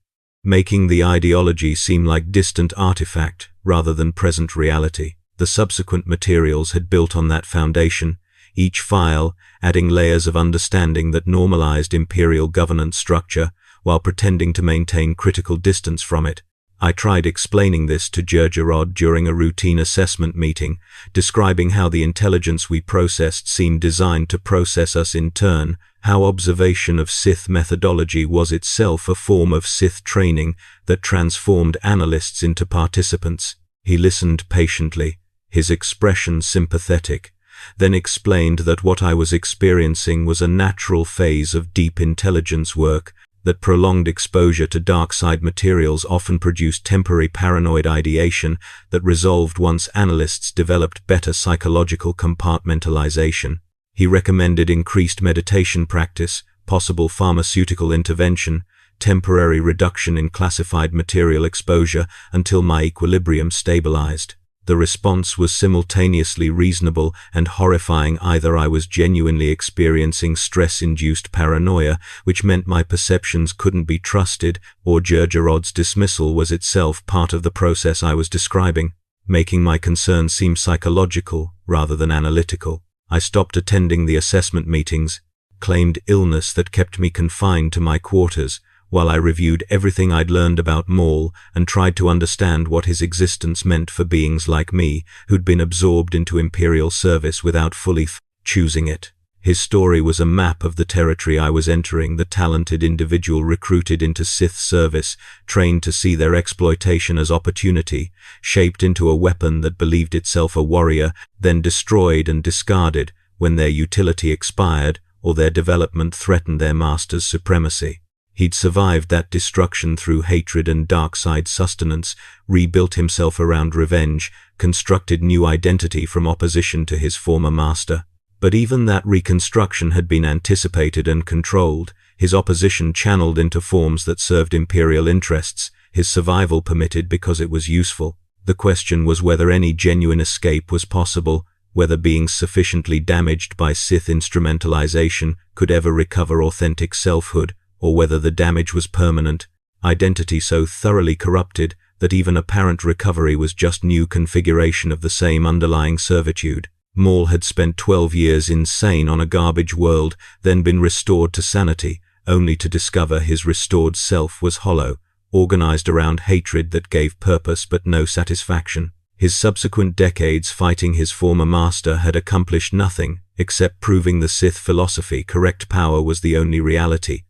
making the ideology seem like distant artifact rather than present reality. The subsequent materials had built on that foundation, each file adding layers of understanding that normalized Imperial governance structure while pretending to maintain critical distance from it. I tried explaining this to Jerjerrod during a routine assessment meeting, describing how the intelligence we processed seemed designed to process us in turn, how observation of Sith methodology was itself a form of Sith training that transformed analysts into participants. He listened patiently, his expression sympathetic, then explained that what I was experiencing was a natural phase of deep intelligence work, that prolonged exposure to dark side materials often produced temporary paranoid ideation that resolved once analysts developed better psychological compartmentalization. He recommended increased meditation practice, possible pharmaceutical intervention, temporary reduction in classified material exposure until my equilibrium stabilized. The response was simultaneously reasonable and horrifying. Either I was genuinely experiencing stress-induced paranoia, which meant my perceptions couldn't be trusted, or Jerjerrod's dismissal was itself part of the process I was describing, making my concern seem psychological rather than analytical. I stopped attending the assessment meetings, claimed illness that kept me confined to my quarters, while I reviewed everything I'd learned about Maul and tried to understand what his existence meant for beings like me, who'd been absorbed into Imperial service without fully choosing it. His story was a map of the territory I was entering, the talented individual recruited into Sith service, trained to see their exploitation as opportunity, shaped into a weapon that believed itself a warrior, then destroyed and discarded when their utility expired or their development threatened their master's supremacy. He'd survived that destruction through hatred and dark side sustenance, rebuilt himself around revenge, constructed new identity from opposition to his former master. But even that reconstruction had been anticipated and controlled. his opposition channeled into forms that served imperial interests, his survival permitted because it was useful. The question was whether any genuine escape was possible, whether beings sufficiently damaged by Sith instrumentalization could ever recover authentic selfhood, or whether the damage was permanent, identity so thoroughly corrupted that even apparent recovery was just new configuration of the same underlying servitude. Maul had spent 12 years insane on a garbage world, then been restored to sanity, only to discover his restored self was hollow, organized around hatred that gave purpose but no satisfaction. His subsequent decades fighting his former master had accomplished nothing, except proving the Sith philosophy correct power was the only reality.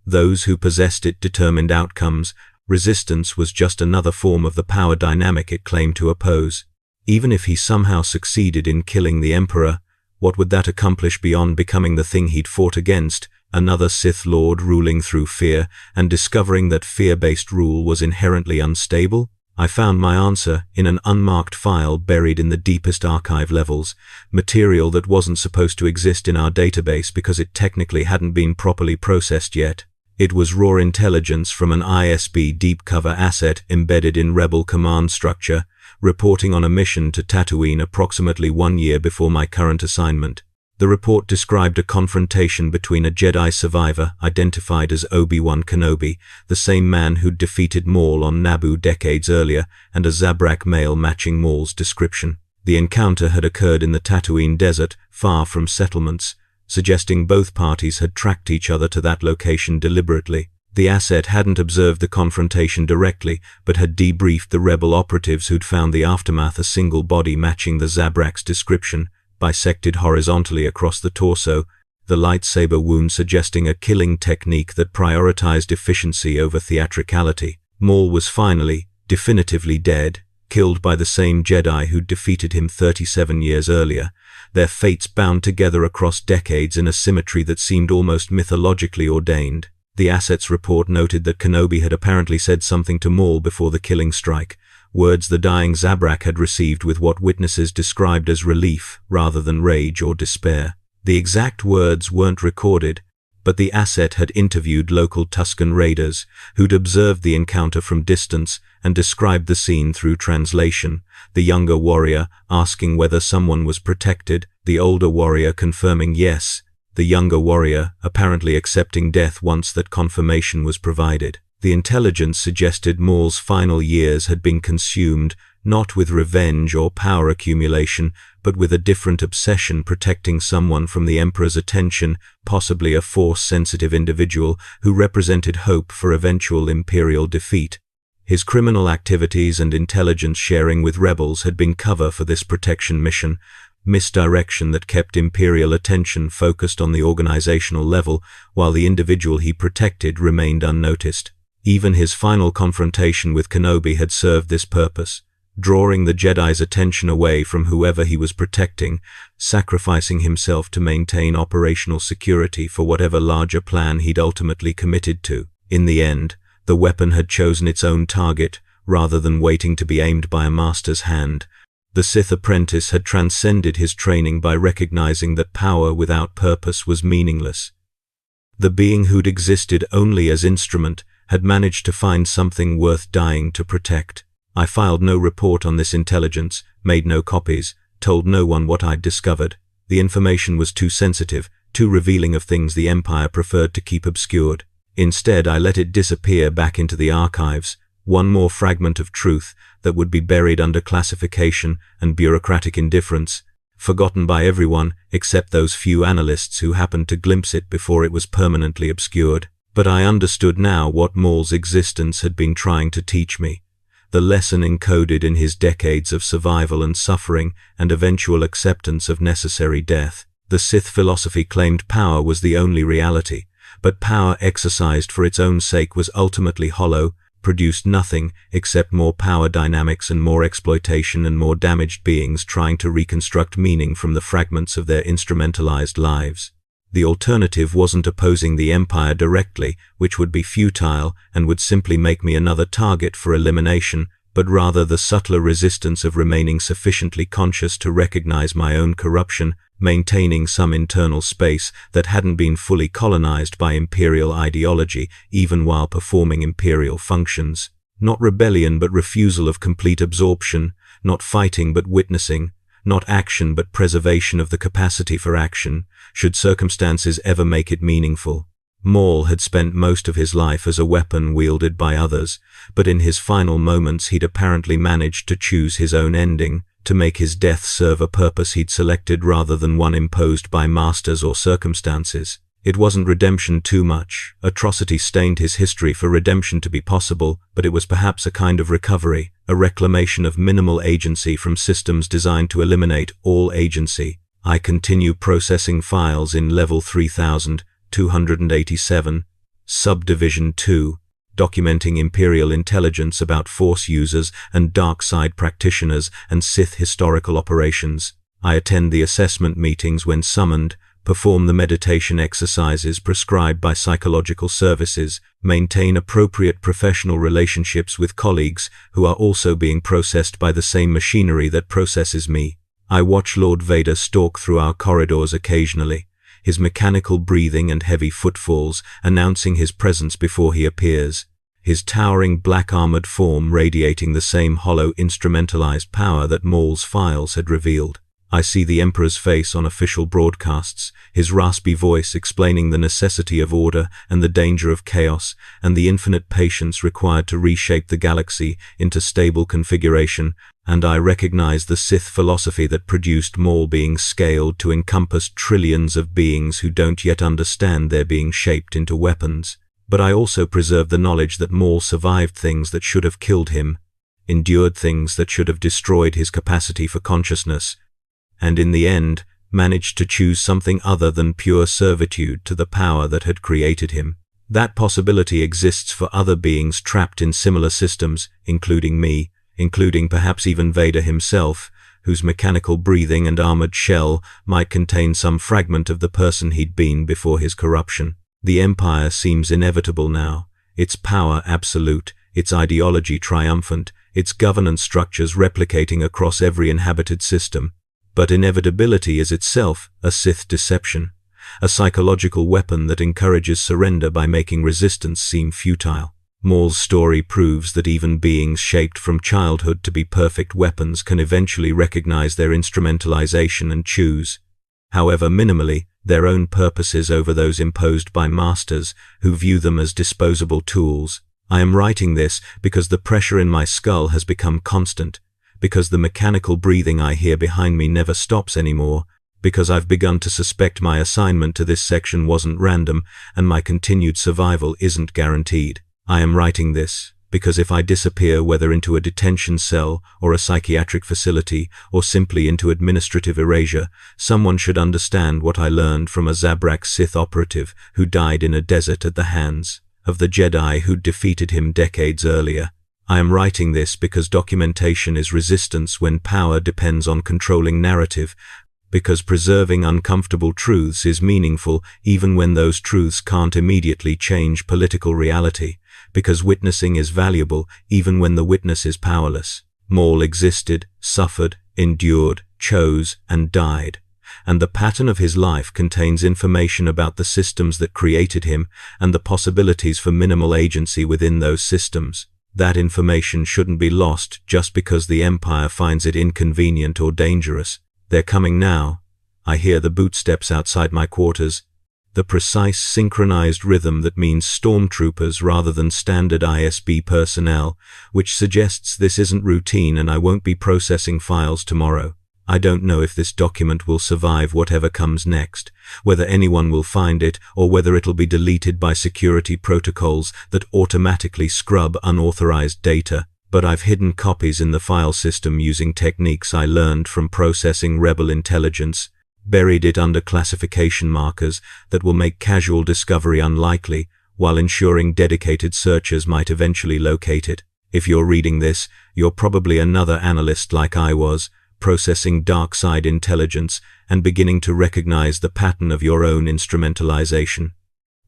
Those who possessed it determined outcomes. Resistance was just another form of the power dynamic it claimed to oppose. Even if he somehow succeeded in killing the Emperor, what would that accomplish beyond becoming the thing he'd fought against, another Sith Lord ruling through fear, and discovering that fear-based rule was inherently unstable? I found my answer in an unmarked file buried in the deepest archive levels, material that wasn't supposed to exist in our database because it technically hadn't been properly processed yet. It was raw intelligence from an ISB deep cover asset embedded in Rebel command structure, reporting on a mission to Tatooine approximately 1 year before my current assignment. The report described a confrontation between a Jedi survivor identified as Obi-Wan Kenobi, the same man who'd defeated Maul on Naboo decades earlier, and a Zabrak male matching Maul's description. The encounter had occurred in the Tatooine desert, far from settlements, suggesting both parties had tracked each other to that location deliberately. The asset hadn't observed the confrontation directly, but had debriefed the rebel operatives who'd found the aftermath a single body matching the Zabrak's description, bisected horizontally across the torso, the lightsaber wound suggesting a killing technique that prioritized efficiency over theatricality. Maul was finally, definitively dead, killed by the same Jedi who'd defeated him 37 years earlier, their fates bound together across decades in a symmetry that seemed almost mythologically ordained. The Assets report noted that Kenobi had apparently said something to Maul before the killing strike, words the dying Zabrak had received with what witnesses described as relief rather than rage or despair. The exact words weren't recorded, but the Asset had interviewed local Tusken raiders who'd observed the encounter from distance and described the scene through translation, the younger warrior asking whether someone was protected, the older warrior confirming yes, the younger warrior apparently accepting death once that confirmation was provided. The intelligence suggested Maul's final years had been consumed not with revenge or power accumulation, but with a different obsession protecting someone from the Emperor's attention, possibly a Force-sensitive individual who represented hope for eventual Imperial defeat. His criminal activities and intelligence sharing with rebels had been cover for this protection mission, misdirection that kept Imperial attention focused on the organizational level, while the individual he protected remained unnoticed. Even his final confrontation with Kenobi had served this purpose, drawing the Jedi's attention away from whoever he was protecting, sacrificing himself to maintain operational security for whatever larger plan he'd ultimately committed to. In the end, the weapon had chosen its own target, rather than waiting to be aimed by a master's hand. The Sith apprentice had transcended his training by recognizing that power without purpose was meaningless. The being who'd existed only as instrument had managed to find something worth dying to protect. I filed no report on this intelligence, made no copies, told no one what I'd discovered. The information was too sensitive, too revealing of things the Empire preferred to keep obscured. Instead, I let it disappear back into the archives, one more fragment of truth that would be buried under classification and bureaucratic indifference, forgotten by everyone except those few analysts who happened to glimpse it before it was permanently obscured. But I understood now what Maul's existence had been trying to teach me, the lesson encoded in his decades of survival and suffering and eventual acceptance of necessary death. The Sith philosophy claimed power was the only reality, but power exercised for its own sake was ultimately hollow, produced nothing except more power dynamics and more exploitation and more damaged beings trying to reconstruct meaning from the fragments of their instrumentalized lives. The alternative wasn't opposing the Empire directly, which would be futile and would simply make me another target for elimination, but rather the subtler resistance of remaining sufficiently conscious to recognize my own corruption, maintaining some internal space that hadn't been fully colonized by imperial ideology, even while performing imperial functions. Not rebellion but refusal of complete absorption, not fighting but witnessing, not action but preservation of the capacity for action, should circumstances ever make it meaningful. Maul had spent most of his life as a weapon wielded by others, but in his final moments he'd apparently managed to choose his own ending, to make his death serve a purpose he'd selected rather than one imposed by masters or circumstances. It wasn't redemption too much. Atrocity stained his history for redemption to be possible, but it was perhaps a kind of recovery, a reclamation of minimal agency from systems designed to eliminate all agency. I continue processing files in level 3287, subdivision 2, documenting Imperial intelligence about Force users and dark side practitioners and Sith historical operations. I attend the assessment meetings when summoned, perform the meditation exercises prescribed by psychological services, maintain appropriate professional relationships with colleagues who are also being processed by the same machinery that processes me. I watch Lord Vader stalk through our corridors occasionally, his mechanical breathing and heavy footfalls announcing his presence before he appears, his towering black-armored form radiating the same hollow instrumentalized power that Maul's files had revealed. I see the Emperor's face on official broadcasts, his raspy voice explaining the necessity of order and the danger of chaos, and the infinite patience required to reshape the galaxy into stable configuration, and I recognize the Sith philosophy that produced Maul being scaled to encompass trillions of beings who don't yet understand they're being shaped into weapons. But I also preserve the knowledge that Maul survived things that should have killed him, endured things that should have destroyed his capacity for consciousness, and in the end managed to choose something other than pure servitude to the power that had created him. That possibility exists for other beings trapped in similar systems, including me, including perhaps even Vader himself, whose mechanical breathing and armored shell might contain some fragment of the person he'd been before his corruption. The Empire seems inevitable now, its power absolute, its ideology triumphant, its governance structures replicating across every inhabited system. But inevitability is itself a Sith deception, a psychological weapon that encourages surrender by making resistance seem futile. Maul's story proves that even beings shaped from childhood to be perfect weapons can eventually recognize their instrumentalization and choose, however minimally, their own purposes over those imposed by masters who view them as disposable tools. I am writing this because the pressure in my skull has become constant, because the mechanical breathing I hear behind me never stops anymore, because I've begun to suspect my assignment to this section wasn't random and my continued survival isn't guaranteed. I am writing this because if I disappear, whether into a detention cell or a psychiatric facility or simply into administrative erasure, someone should understand what I learned from a Zabrak Sith operative who died in a desert at the hands of the Jedi who'd defeated him decades earlier. I am writing this because documentation is resistance when power depends on controlling narrative, because preserving uncomfortable truths is meaningful even when those truths can't immediately change political reality, because witnessing is valuable even when the witness is powerless. Maul existed, suffered, endured, chose, and died, and the pattern of his life contains information about the systems that created him and the possibilities for minimal agency within those systems. That information shouldn't be lost just because the Empire finds it inconvenient or dangerous. They're coming now. I hear the bootsteps outside my quarters, the precise synchronized rhythm that means stormtroopers rather than standard ISB personnel, which suggests this isn't routine and I won't be processing files tomorrow. I don't know if this document will survive whatever comes next, whether anyone will find it or whether it'll be deleted by security protocols that automatically scrub unauthorized data, but I've hidden copies in the file system using techniques I learned from processing rebel intelligence, buried it under classification markers that will make casual discovery unlikely, while ensuring dedicated searchers might eventually locate it. If you're reading this, you're probably another analyst like I was, processing dark side intelligence and beginning to recognize the pattern of your own instrumentalization.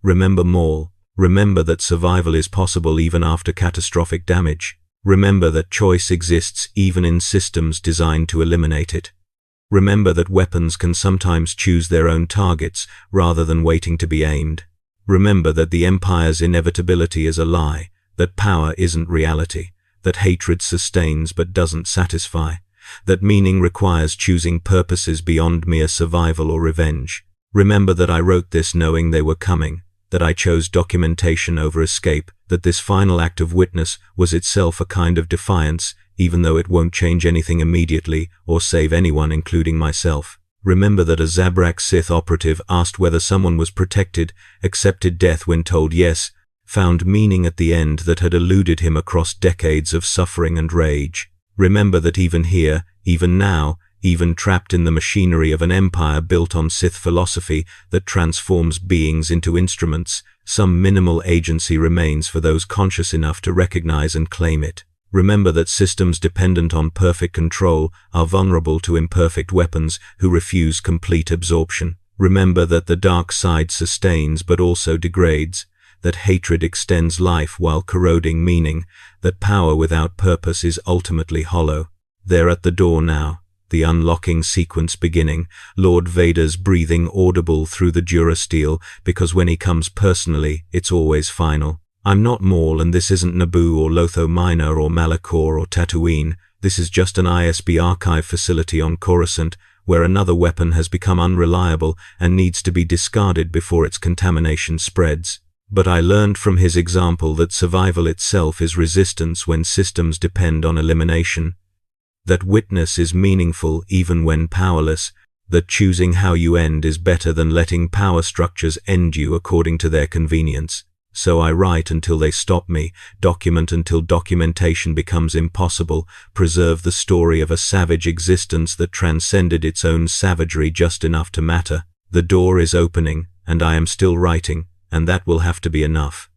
Remember Maul. Remember that survival is possible even after catastrophic damage. Remember that choice exists even in systems designed to eliminate it. Remember that weapons can sometimes choose their own targets rather than waiting to be aimed. Remember that the Empire's inevitability is a lie, that power isn't reality, that hatred sustains but doesn't satisfy, that meaning requires choosing purposes beyond mere survival or revenge. Remember that I wrote this knowing they were coming, that I chose documentation over escape, that this final act of witness was itself a kind of defiance, even though it won't change anything immediately or save anyone, including myself. Remember that a Zabrak Sith operative asked whether someone was protected, accepted death when told yes, found meaning at the end that had eluded him across decades of suffering and rage. Remember that even here, even now, even trapped in the machinery of an empire built on Sith philosophy that transforms beings into instruments, some minimal agency remains for those conscious enough to recognize and claim it. Remember that systems dependent on perfect control are vulnerable to imperfect weapons who refuse complete absorption. Remember that the dark side sustains but also degrades, that hatred extends life while corroding meaning, that power without purpose is ultimately hollow. They're at the door now, the unlocking sequence beginning, Lord Vader's breathing audible through the durasteel, because when he comes personally, it's always final. I'm not Maul, and this isn't Naboo or Lotho Minor or Malachor or Tatooine. This is just an ISB archive facility on Coruscant, where another weapon has become unreliable and needs to be discarded before its contamination spreads. But I learned from his example that survival itself is resistance when systems depend on elimination, that witness is meaningful even when powerless, that choosing how you end is better than letting power structures end you according to their convenience. So I write until they stop me, document until documentation becomes impossible, preserve the story of a savage existence that transcended its own savagery just enough to matter. The door is opening, and I am still writing, and that will have to be enough.